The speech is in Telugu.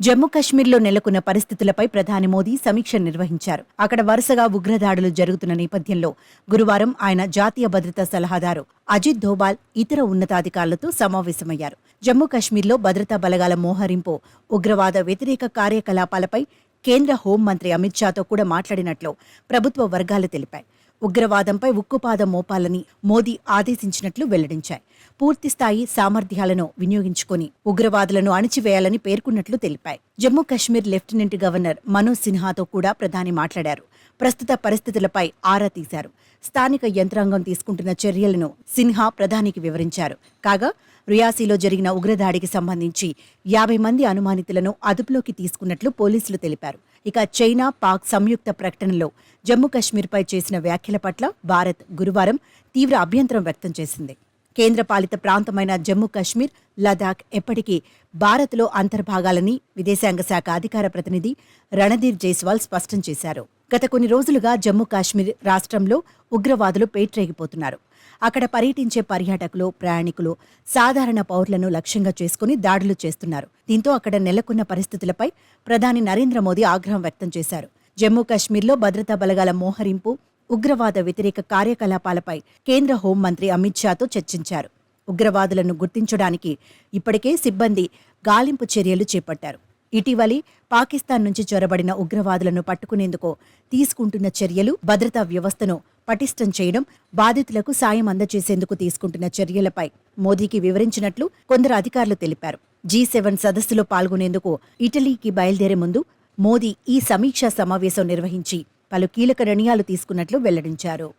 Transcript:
జమ్మూ కశ్మీర్లో నెలకొన్న పరిస్థితులపై ప్రధాని మోదీ సమీక్ష నిర్వహించారు. అక్కడ వరుసగా ఉగ్రదాడులు జరుగుతున్న నేపథ్యంలో గురువారం ఆయన జాతీయ భద్రతా సలహాదారు అజిత్ ధోబాల్ ఇతర ఉన్నతాధికారులతో సమావేశమయ్యారు. జమ్మూ కశ్మీర్లో భద్రతా బలగాల మోహరింపు, ఉగ్రవాద వ్యతిరేక కార్యకలాపాలపై కేంద్ర హోంమంత్రి అమిత్ షాతో కూడా మాట్లాడినట్లు ప్రభుత్వ వర్గాలు తెలిపాయి. ఉగ్రవాదంపై ఉక్కుపాదం మోపాలని మోదీ ఆదేశించినట్లు వెల్లడించాయి. పూర్తిస్థాయి సామర్థ్యాలను వినియోగించుకుని ఉగ్రవాదులను అణిచివేయాలని పేర్కొన్నట్లు తెలిపాయి. జమ్మూ కశ్మీర్ లెఫ్టినెంట్ గవర్నర్ మనోజ్ సిన్హాతో కూడా ప్రధాని మాట్లాడారు. ప్రస్తుత పరిస్థితులపై ఆరా తీశారు. స్థానిక యంత్రాంగం తీసుకుంటున్న చర్యలను సిన్హా ప్రధానికి వివరించారు. కాగా రియాసీలో జరిగిన ఉగ్రదాడికి సంబంధించి 50 మంది అనుమానితులను అదుపులోకి తీసుకున్నట్లు పోలీసులు తెలిపారు. ఇక చైనా, పాక్ సంయుక్త ప్రకటనలో జమ్మూ కశ్మీర్పై చేసిన వ్యాఖ్యల పట్ల భారత్ గురువారం తీవ్ర అభ్యంతరం వ్యక్తం చేసింది. కేంద్రపాలిత ప్రాంతమైన జమ్మూ కశ్మీర్, లదాఖ్ ఎప్పటికీ భారత్లో అంతర్భాగాలని విదేశాంగ శాఖ అధికార ప్రతినిధి రణధీర్ జైస్వాల్ స్పష్టం చేశారు. గత కొన్ని రోజులుగా జమ్మూ కాశ్మీర్ రాష్ట్రంలో ఉగ్రవాదులు పేట్రేగిపోతున్నారు. అక్కడ పర్యటించే పర్యాటకులు, ప్రయాణికులు, సాధారణ పౌరులను లక్ష్యంగా చేసుకుని దాడులు చేస్తున్నారు. దీంతో అక్కడ నెలకొన్న పరిస్థితులపై ప్రధాని నరేంద్ర మోదీ ఆగ్రహం వ్యక్తం చేశారు. జమ్మూ కశ్మీర్లో భద్రతా బలగాల మోహరింపు, ఉగ్రవాద వ్యతిరేక కార్యకలాపాలపై కేంద్ర హోంమంత్రి అమిత్ షాతో చర్చించారు. ఉగ్రవాదులను గుర్తించడానికి ఇప్పటికే సిబ్బంది గాలింపు చర్యలు చేపట్టారు. ఇటీవలి పాకిస్తాన్ నుంచి చొరబడిన ఉగ్రవాదులను పట్టుకునేందుకు తీసుకుంటున్న చర్యలు, భద్రతా వ్యవస్థను పటిష్టం చేయడం, బాధితులకు సాయం అందజేసేందుకు తీసుకుంటున్న చర్యలపై మోదీకి వివరించినట్లు కొందరు అధికారులు తెలిపారు. G7 సదస్సులో పాల్గొనేందుకు ఇటలీకి బయలుదేరే ముందు మోదీ ఈ సమీక్షా సమావేశం నిర్వహించి పలు కీలక నిర్ణయాలు తీసుకున్నట్లు వెల్లడించారు.